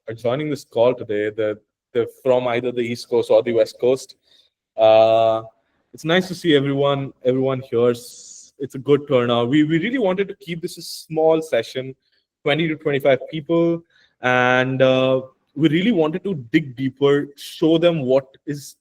are joining this call today. They're from either the East Coast or the West Coast. Uh, it's nice to see everyone here. It's a good turnout. We really wanted to keep this a small session, 20 to 25 people, and we really wanted to dig deeper, show them what is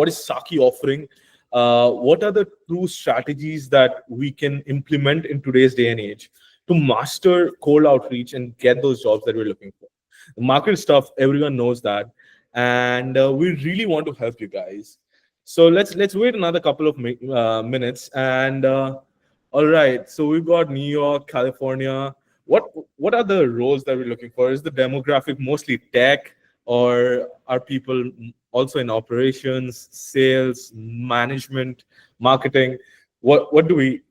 Saki offering, what are the true strategies that we can implement in today's day and age to master cold outreach and get those jobs that we're looking for. The market stuff, everyone knows that, and we really want to help you guys. So let's wait another couple of minutes. And all right, so we've got New York, California. What are the roles that we're looking for? Is the demographic mostly tech, or are people also in operations, sales, management, marketing? What do we?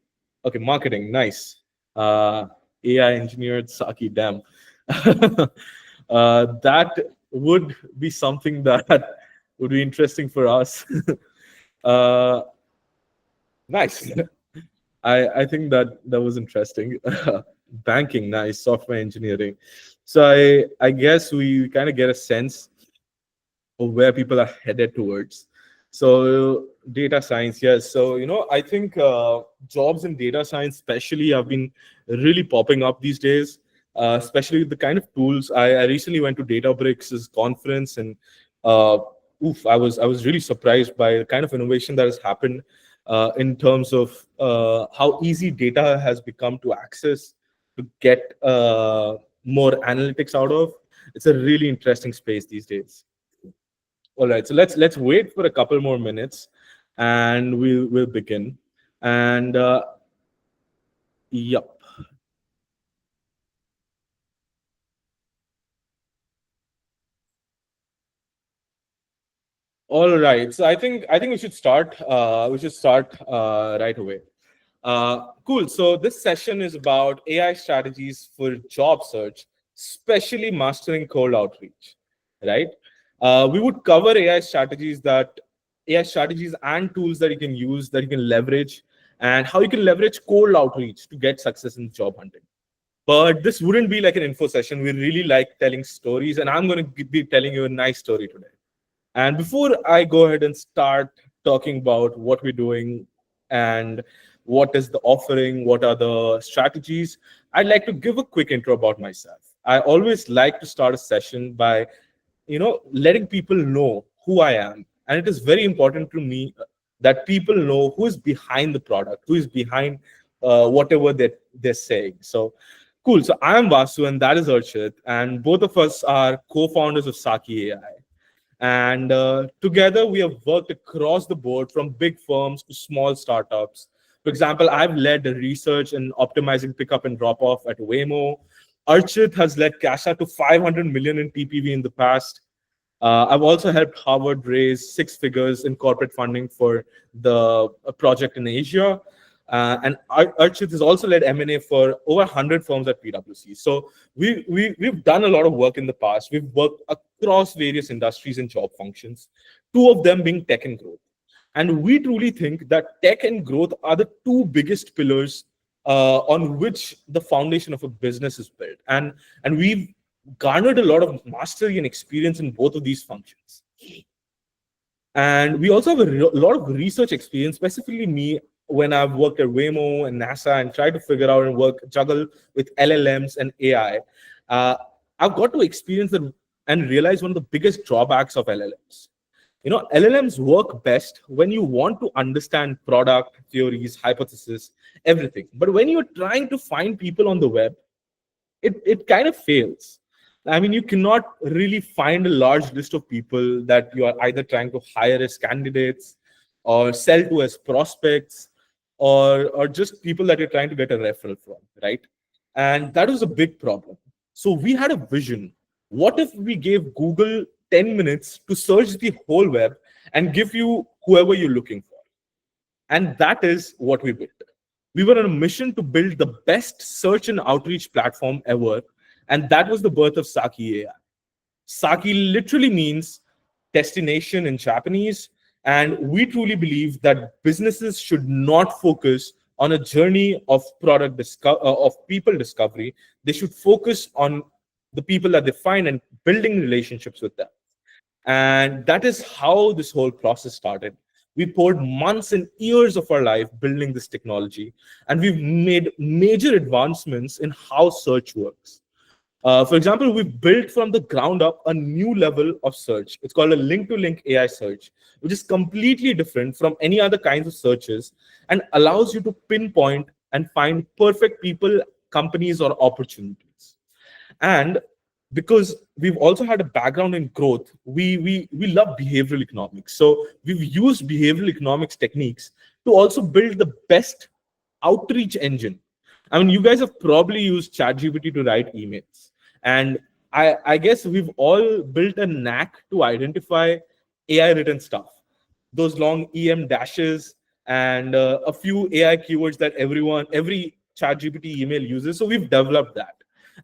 Okay, marketing, nice. Uh, AI engineered Saki, damn. That would be something that would be interesting for us. uh, nice. I think that was interesting. Banking, nice. Software engineering. So I guess we kind of get a sense of where people are headed towards. So data science, yes. So I think jobs in data science, especially, have been really popping up these days. Especially with the kind of tools. I recently went to Databricks' conference, and uh, I was really surprised by the kind of innovation that has happened in terms of how easy data has become to access, to get more analytics out of. It's a really interesting space these days. All right, so let's wait for a couple more minutes, and we'll begin. And yep. All right, so I think we should start. We should start right away. Cool. So this session is about AI strategies for job search, especially mastering cold outreach. Right? We would cover AI strategies and tools that you can use, that you can leverage, and how you can leverage cold outreach to get success in job hunting. But this wouldn't be like an info session. We really like telling stories, and I'm going to be telling you a nice story today. And before I go ahead and start talking about what we're doing and what is the offering, what are the strategies, I'd like to give a quick intro about myself. I always like to start a session by, letting people know who I am. And it is very important to me that people know who is behind the product, who is behind whatever they're saying. So, cool. So I am Vasu, and that is Archit, and both of us are co-founders of Saki AI. And together we have worked across the board from big firms to small startups. For example, I've led the research and optimizing pickup and drop off at Waymo. Archit has led Kasha to 500 million in TPV in the past. I've also helped Harvard raise six figures in corporate funding for the project in Asia. And Archit has also led M&A for over 100 firms at PwC. So we've done a lot of work in the past. We've worked across various industries and job functions, two of them being tech and growth. And we truly think that tech and growth are the two biggest pillars on which the foundation of a business is built. And we've garnered a lot of mastery and experience in both of these functions. And we also have a lot of research experience, specifically me, when I've worked at Waymo and NASA and tried to figure out and juggle with LLMs and AI. I've got to experience and realize one of the biggest drawbacks of LLMs. LLMs work best when you want to understand product, theories, hypothesis, everything. But when you're trying to find people on the web, it kind of fails. I mean, you cannot really find a large list of people that you are either trying to hire as candidates or sell to as prospects, or just people that you're trying to get a referral from, right? And that was a big problem. So we had a vision. What if we gave Google 10 minutes to search the whole web and give you whoever you're looking for? And that is what we built. We were on a mission to build the best search and outreach platform ever, and that was the birth of Saki AI. Saki literally means destination in Japanese, and we truly believe that businesses should not focus on a journey of of people discovery. They should focus on the people that they find and building relationships with them. And that is how this whole process started. We poured months and years of our life building this technology, and we've made major advancements in how search works. For example, we built from the ground up a new level of search. It's called a link to link AI search, which is completely different from any other kinds of searches and allows you to pinpoint and find perfect people, companies, or opportunities. And because we've also had a background in growth, we love behavioral economics. So we've used behavioral economics techniques to also build the best outreach engine. I mean, you guys have probably used ChatGPT to write emails, and I guess we've all built a knack to identify AI written stuff, those long EM dashes, and a few AI keywords that every ChatGPT email uses. So we've developed that,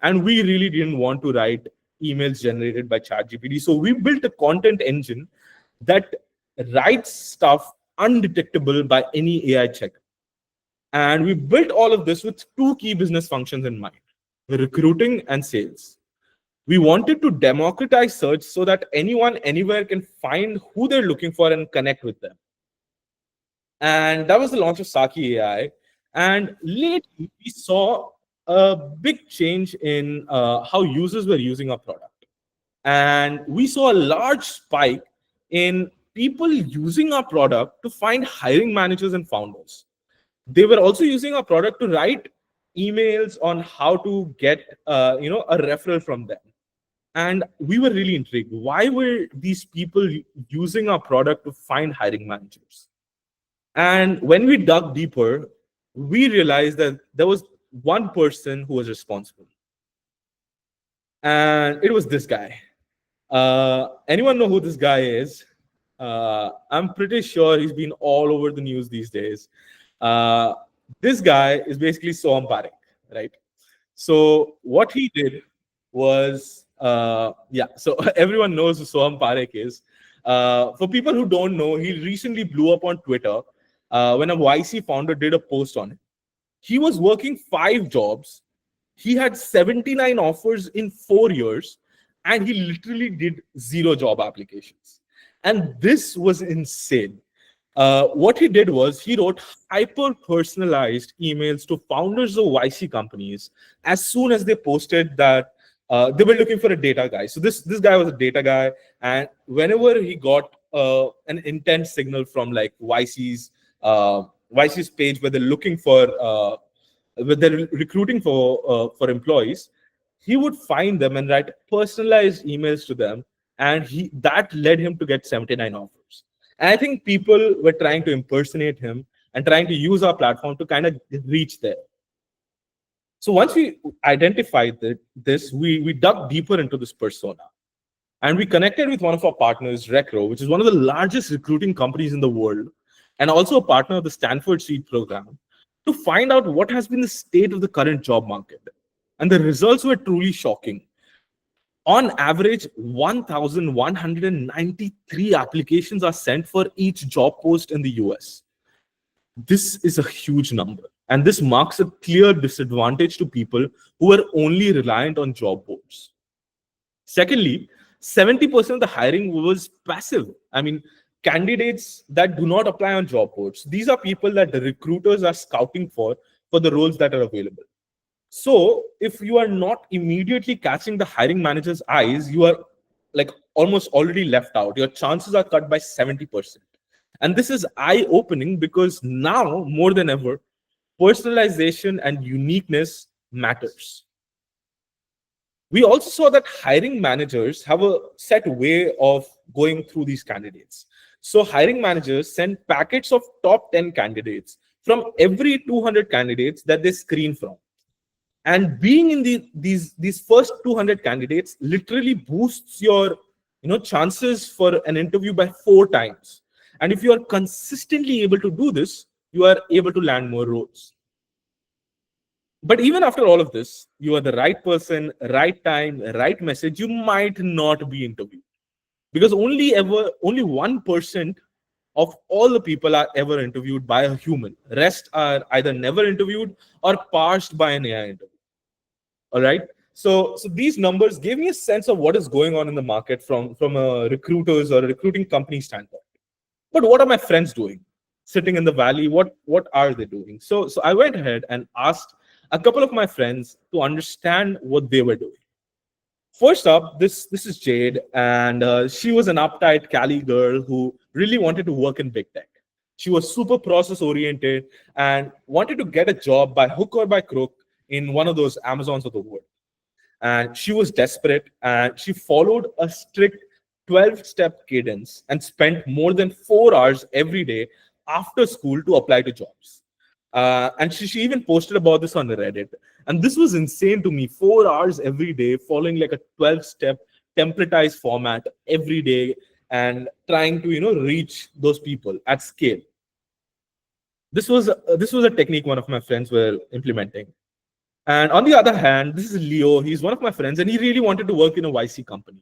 and we really didn't want to write emails generated by ChatGPT. So we built a content engine that writes stuff undetectable by any AI checker. And we built all of this with two key business functions in mind: recruiting and sales. We wanted to democratize search so that anyone, anywhere can find who they're looking for and connect with them. And that was the launch of Saki AI. And lately, we saw a big change in how users were using our product. And we saw a large spike in people using our product to find hiring managers and founders. They were also using our product to write emails on how to get a referral from them. And we were really intrigued. Why were these people using our product to find hiring managers? And when we dug deeper, we realized that there was one person who was responsible, and it was this guy. Anyone know who this guy is? I'm pretty sure he's been all over the news these days. Uh, this guy is basically Soham Parekh, right? So what he did was, yeah. So everyone knows who Soham Parekh is. For people who don't know, he recently blew up on Twitter when a YC founder did a post on it. He was working 5 jobs. He had 79 offers in 4 years, and he literally did 0 job applications. And this was insane. What he did was he wrote hyper personalized emails to founders of YC companies as soon as they posted that they were looking for a data guy. So this guy was a data guy, and whenever he got an intent signal from like YC's page where they're looking for where they're recruiting for employees, he would find them and write personalized emails to them, and he that led him to get 79 offers. And I think people were trying to impersonate him and trying to use our platform to kind of reach there. So once we identified this, we dug deeper into this persona. And we connected with one of our partners, Recro, which is one of the largest recruiting companies in the world, and also a partner of the Stanford Seed program, to find out what has been the state of the current job market. And the results were truly shocking. On average, 1,193 applications are sent for each job post in the US. This is a huge number. And this marks a clear disadvantage to people who are only reliant on job boards. Secondly, 70% of the hiring was passive. I mean, candidates that do not apply on job boards. These are people that the recruiters are scouting for the roles that are available. So if you are not immediately catching the hiring manager's eyes, you are like almost already left out. Your chances are cut by 70%. And this is eye-opening because now more than ever, personalization and uniqueness matters. We also saw that hiring managers have a set way of going through these candidates. So hiring managers send packets of top 10 candidates from every 200 candidates that they screen from. And being in these first 200 candidates literally boosts your chances for an interview by 4 times. And if you are consistently able to do this, you are able to land more roles. But even after all of this, you are the right person, right time, right message, you might not be interviewed, because only 1% of all the people are ever interviewed by a human. Rest are either never interviewed or parsed by an AI interview. All right. So these numbers gave me a sense of what is going on in the market from a recruiters or a recruiting company standpoint. But what are my friends doing? Sitting in the valley, what are they doing? So I went ahead and asked a couple of my friends to understand what they were doing. First up, this is Jade, and she was an uptight Cali girl who really wanted to work in big tech. She was super process oriented and wanted to get a job by hook or by crook in one of those Amazons of the world. And she was desperate, and she followed a strict 12-step cadence and spent more than 4 hours every day after school to apply to jobs. And she even posted about this on Reddit. And this was insane to me. 4 hours every day, following like a 12-step templatized format every day and trying to, reach those people at scale. This was a technique one of my friends were implementing. And on the other hand, this is Leo. He's one of my friends, and he really wanted to work in a YC company.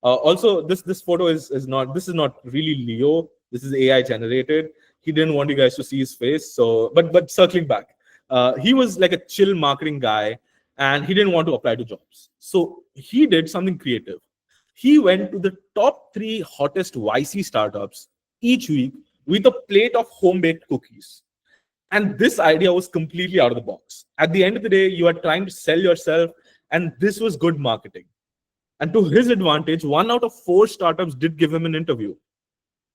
Also, this photo is not this is not really Leo. This is AI generated. He didn't want you guys to see his face. So, but circling back, he was like a chill marketing guy, and he didn't want to apply to jobs. So he did something creative. He went to the top 3 hottest YC startups each week with a plate of home baked cookies. And this idea was completely out of the box. At the end of the day, you are trying to sell yourself, and this was good marketing. And to his advantage, 1 out of 4 startups did give him an interview.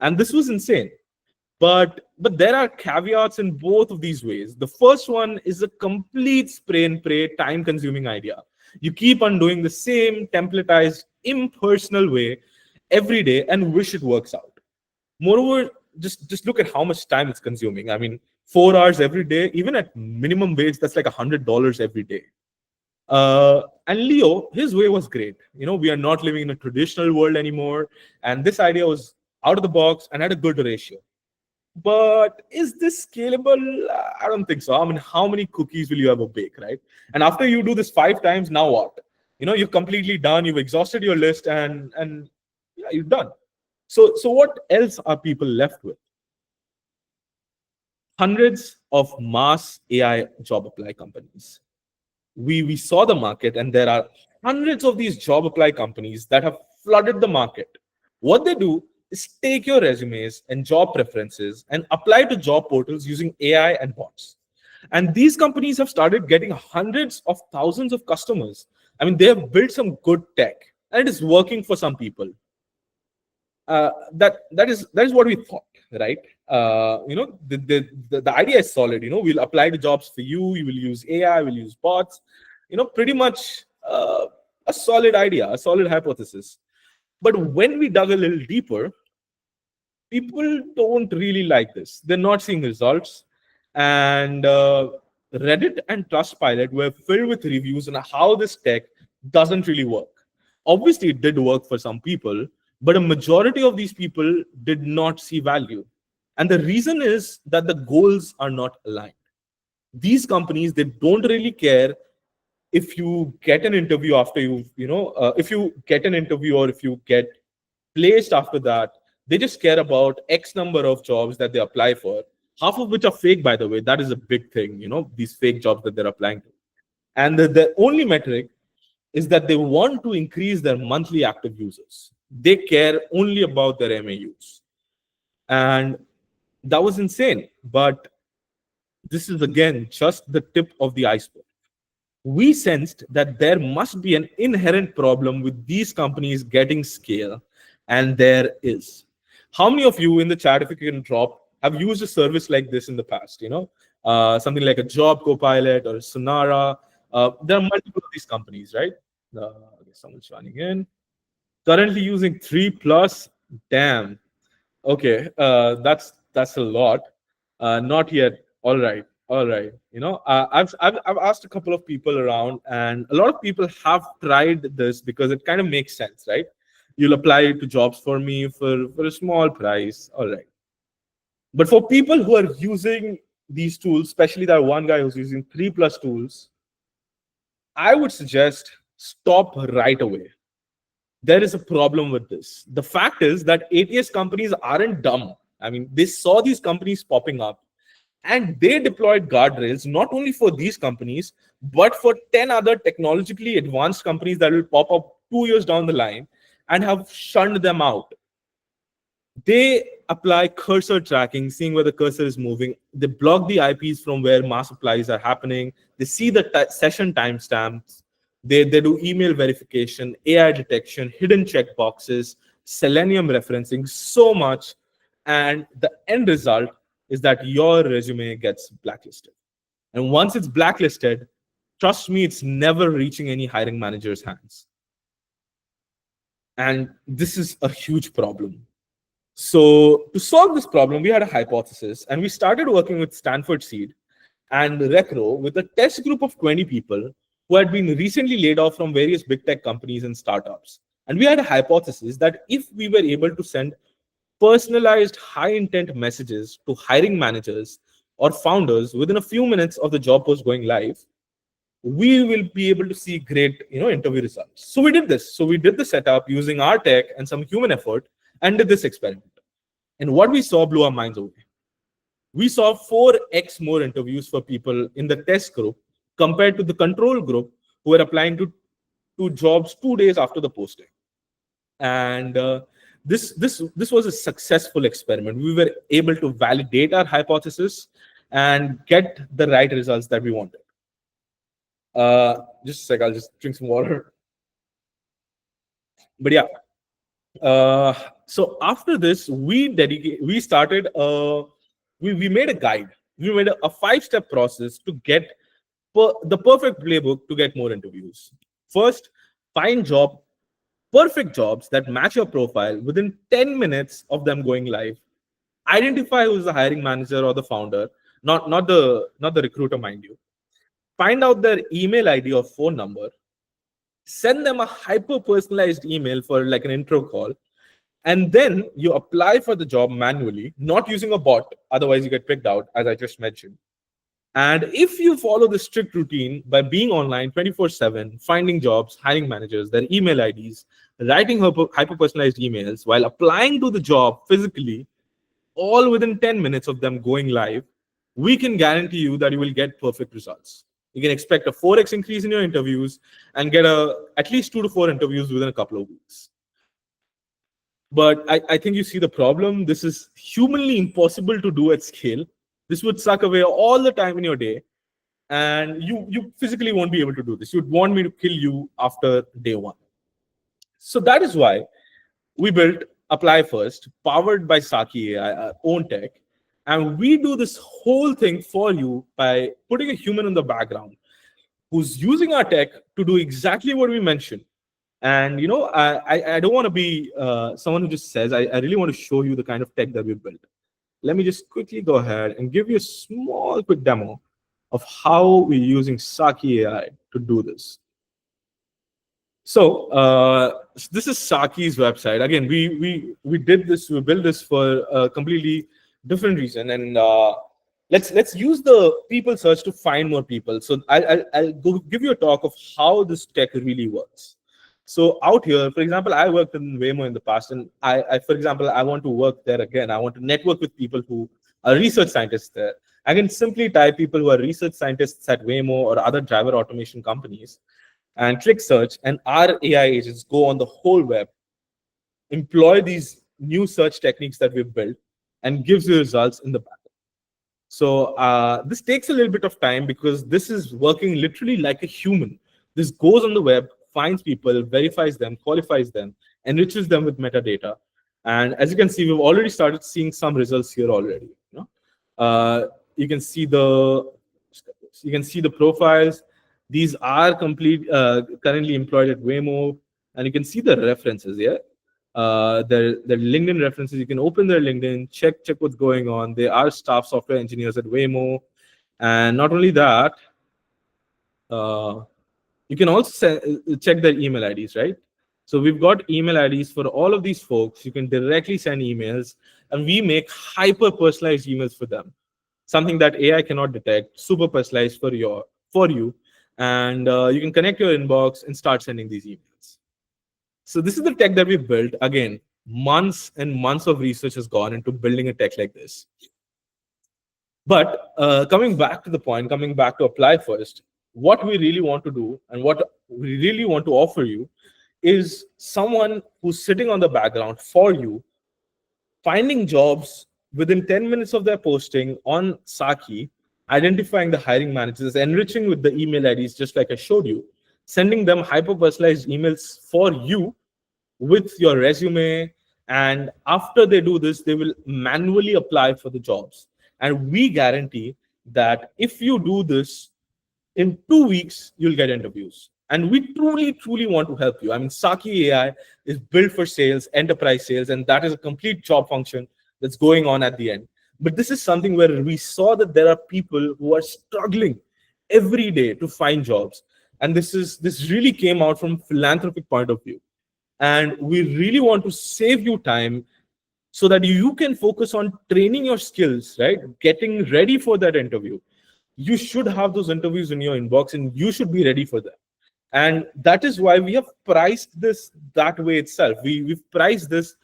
And this was insane. But there are caveats in both of these ways. The first one is a complete spray and pray, time-consuming idea. You keep on doing the same templatized, impersonal way every day and wish it works out. Moreover, just look at how much time it's consuming. I mean, 4 hours every day, even at minimum wage, that's like $100 every day. And Leo, his way was great. We are not living in a traditional world anymore, and this idea was out of the box and had a good ratio. But is this scalable? I don't think so. I mean, how many cookies will you ever bake, right? And after you do this 5 times, now what? You're completely done. You've exhausted your list, and yeah, you're done. So what else are people left with? Hundreds of mass AI job apply companies. We saw the market, and there are hundreds of these job apply companies that have flooded the market. What they do is take your resumes and job preferences and apply to job portals using AI and bots. And these companies have started getting hundreds of thousands of customers. I mean, they have built some good tech, and it is working for some people. That is what we thought, right? The idea is solid. We'll apply the jobs for you. We will use AI. We'll use bots. Pretty much a solid idea, a solid hypothesis. But when we dug a little deeper, people don't really like this. They're not seeing results, and Reddit and Trustpilot were filled with reviews on how this tech doesn't really work. Obviously, it did work for some people, but a majority of these people did not see value. And the reason is that the goals are not aligned. These companies, they don't really care if you get an interview after if you get an interview or if you get placed after that. They just care about X number of jobs that they apply for, half of which are fake, by the way. That is a big thing, these fake jobs that they're applying to. And the only metric is that they want to increase their monthly active users. They care only about their MAUs. And that was insane. But this is, again, just the tip of the iceberg. We sensed that there must be an inherent problem with these companies getting scale, and there is. How many of you in the chat, if you can drop, have used a service like this in the past? Something like a Job Copilot or Sonara. There are multiple of these companies, right? Okay, someone's running in. Currently using 3+. Damn. Okay, that's a lot. Not yet. All right, all right. I've asked a couple of people around, and a lot of people have tried this because it kind of makes sense, right? You'll apply to jobs for me for a small price. All right. But for people who are using these tools, especially that one guy who's using 3+ tools, I would suggest stop right away. There is a problem with this. The fact is that ATS companies aren't dumb. I mean, they saw these companies popping up, And they deployed guardrails not only for these companies, but for 10 other technologically advanced companies that will pop up 2 years down the line, and have shunned them out. They apply cursor tracking, seeing where the cursor is moving. They block the IPs from where mass applies are happening. They see the session timestamps. They do email verification, AI detection, hidden checkboxes, Selenium referencing, so much. And the end result is that your resume gets blacklisted. And once it's blacklisted, trust me, it's never reaching any hiring manager's hands. And this is a huge problem. So to solve this problem, we had a hypothesis, and we started working with Stanford Seed and Recro with a test group of 20 people who had been recently laid off from various big tech companies and startups. And we had a hypothesis that if we were able to send personalized high intent messages to hiring managers or founders within a few minutes of the job post going live, we will be able to see great interview results. So we did this. So we did the setup using our tech and some human effort and did this experiment. And what we saw blew our minds away. We saw 4x more interviews for people in the test group compared to the control group who were applying to jobs 2 days after the posting. And this was a successful experiment. We were able to validate our hypothesis and get the right results that we wanted. Just a sec, I'll just drink some water. But yeah, uh, so after this, we started we made a guide. We made a 5-step process to get the perfect playbook to get more interviews. First, find perfect jobs that match your profile within 10 minutes of them going live. Identify who's the hiring manager or the founder, not the recruiter, mind you. Find out their email ID or phone number. Send them a hyper personalized email for like an intro call, and then you apply for the job manually, not using a bot, otherwise you get picked out, as I just mentioned. And if you follow the strict routine by being online 24/7, finding jobs, hiring managers, their email IDs, writing hyper personalized emails while applying to the job physically, all within 10 minutes of them going live, we can guarantee you that you will get perfect results. You can expect a 4x increase in your interviews and get at least 2 to 4 interviews within a couple of weeks. But I think you see the problem. This is humanly impossible to do at scale. This would suck away all the time in your day. And you physically won't be able to do this. You'd want me to kill you after day one. So that is why we built ApplyFirst, powered by Saki AI, our own tech. And we do this whole thing for you by putting a human in the background who's using our tech to do exactly what we mentioned. And I don't want to be someone who just says, I really want to show you the kind of tech that we built. Let me just quickly go ahead and give you a small quick demo of how we're using Saki AI to do this. So this is Saki's website. Again, we did this, we built this for a completely different reason. And let's use the people search to find more people. So I'll go give you a talk of how this tech really works. So out here, for example, I worked in Waymo in the past, and for example, I want to work there again. I want to network with people who are research scientists there. I can simply type people who are research scientists at Waymo or other driver automation companies and click search, and our AI agents go on the whole web, employ these new search techniques that we've built, and gives you results in the back. So this takes a little bit of time because this is working literally like a human. This goes on the web, finds people, verifies them, qualifies them, enriches them with metadata. And as you can see, we've already started seeing some results here already. You can see the profiles. These are currently employed at Waymo, and you can see the references. Yeah, their LinkedIn references. You can open their LinkedIn, check what's going on. They are staff software engineers at Waymo, and not only that, uh, you can also check their email IDs, right? So we've got email IDs for all of these folks. You can directly send emails, and we make hyper personalized emails for them, something that AI cannot detect, super personalized for you, and you can connect your inbox and start sending these emails. So this is the tech that we built. Again, months and months of research has gone into building a tech like this. But coming back to the point, coming back to apply first, what we really want to do and what we really want to offer you is someone who's sitting on the background for you, finding jobs within 10 minutes of their posting on Saki, identifying the hiring managers, enriching with the email IDs, just like I showed you, sending them hyper personalized emails for you with your resume. And after they do this, they will manually apply for the jobs. And we guarantee that if you do this, in 2 weeks you'll get interviews. And we truly want to help you. I mean, Saki AI is built for sales, enterprise sales, and that is a complete job function that's going on at the end. But this is something where we saw that there are people who are struggling every day to find jobs. And this really came out from philanthropic point of view. And we really want to save you time so that you can focus on training your skills, right? Getting ready for that interview. You should have those interviews in your inbox and you should be ready for them. And that is why we have priced this that way itself. We've priced this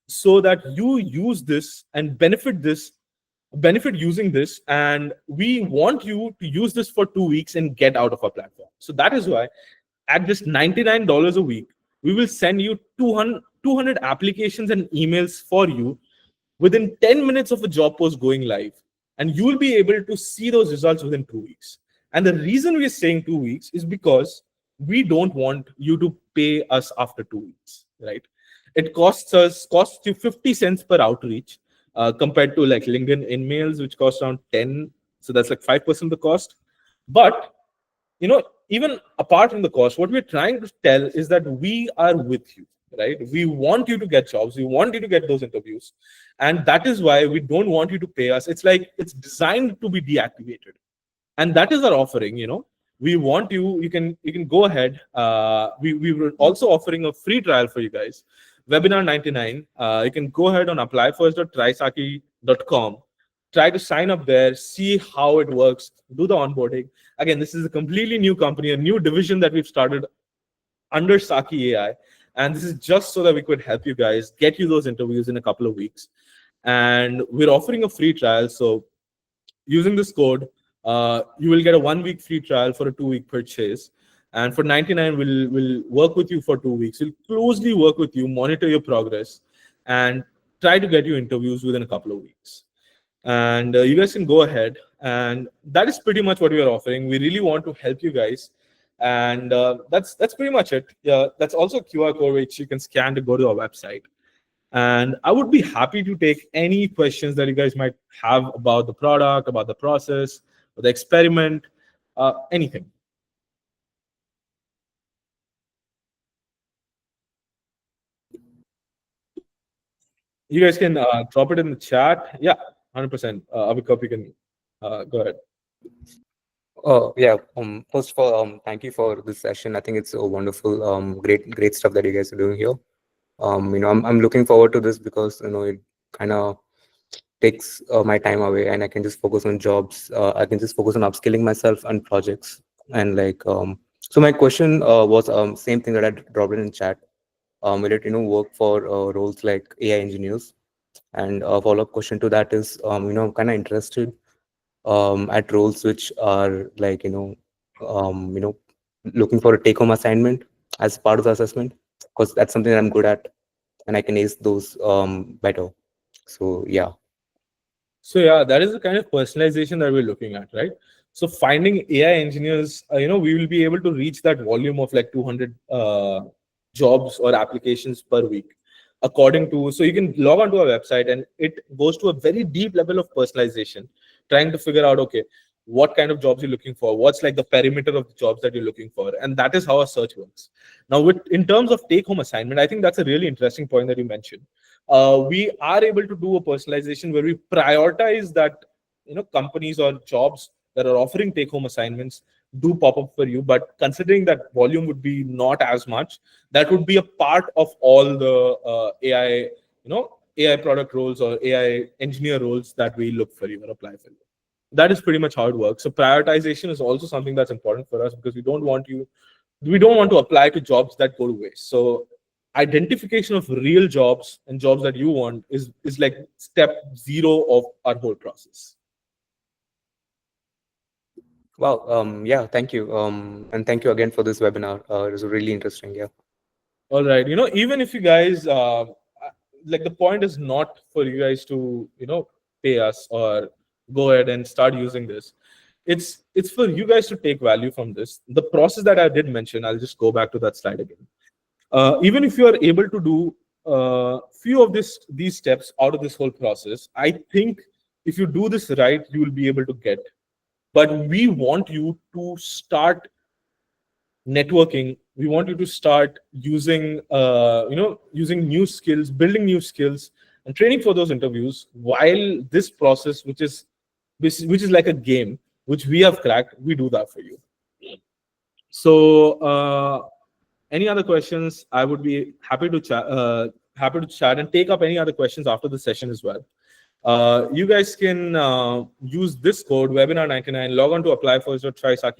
so that you use this and benefit using this, and we want you to use this for 2 weeks and get out of our platform. So that is why at just $99 a week, we will send you 200 applications and emails for you within 10 minutes of a job post going live. And you will be able to see those results within 2 weeks. And the reason we're saying 2 weeks is because we don't want you to pay us after 2 weeks, right? It costs you 50 cents per outreach, compared to like LinkedIn in-mails, which cost around 10. So that's like 5% of the cost. But even apart from the cost, what we're trying to tell is that we are with you, right? We want you to get jobs, we want you to get those interviews, and that is why we don't want you to pay us. It's like it's designed to be deactivated, and that is our offering. We want you can go ahead. We were also offering a free trial for you guys, webinar 99. You can go ahead on applyfirst.trysaki.com, try to sign up there, see how it works, do the onboarding. Again, this is a completely new company, a new division that we've started under Saki AI. And this is just so that we could help you guys get you those interviews in a couple of weeks. And we're offering a free trial. So using this code, you will get a 1 week free trial for a 2 week purchase. And for 99, we'll work with you for 2 weeks. We'll closely work with you, monitor your progress, and try to get you interviews within a couple of weeks. And you guys can go ahead, and that is pretty much what we are offering. We really want to help you guys, and that's pretty much it. Yeah, that's also a QR code which you can scan to go to our website. And I would be happy to take any questions that you guys might have about the product, about the process, or the experiment, anything. You guys can drop it in the chat. Yeah, 100%. Abhikap, you can go ahead. Yeah. First of all, thank you for this session. I think it's a wonderful, great stuff that you guys are doing here. I'm looking forward to this because it kind of takes my time away, and I can just focus on jobs. I can just focus on upskilling myself and projects. And so my question was same thing that I dropped in chat. Will it work for roles like AI engineers? And a follow-up question to that is, I'm kind of interested at roles which are looking for a take-home assignment as part of the assessment, because that's something that I'm good at and I can ace those better. So yeah. So yeah, that is the kind of personalization that we're looking at, right? So finding AI engineers, we will be able to reach that volume of like 200 jobs or applications per week, according to. So you can log onto our website, and it goes to a very deep level of personalization, trying to figure out, okay, what kind of jobs you're looking for, what's like the perimeter of the jobs that you're looking for, and that is how our search works. Now, in terms of take-home assignment, I think that's a really interesting point that you mentioned. We are able to do a personalization where we prioritize that companies or jobs that are offering take home assignments do pop up for you, but considering that volume would be not as much, that would be a part of all the AI product roles or AI engineer roles that we look for you or apply for you. That is pretty much how it works. So prioritization is also something that's important for us, because we don't want to apply to jobs that go to waste. So identification of real jobs and jobs that you want is like step zero of our whole process. Wow. Yeah. Thank you. And thank you again for this webinar. It was really interesting. Yeah. All right. Even if you guys like, the point is not for you guys to pay us or go ahead and start using this. It's for you guys to take value from this. The process that I did mention, I'll just go back to that slide again. Even if you are able to do few of these steps out of this whole process, I think if you do this right, you will be able to get. But we want you to start networking. We want you to start using using new skills, building new skills, and training for those interviews, while this process, which is like a game, which we have cracked, we do that for you. So any other questions? I would be happy to chat and take up any other questions after the session as well. You guys can use this code webinar 99, log on to applyfirst.trysaki.com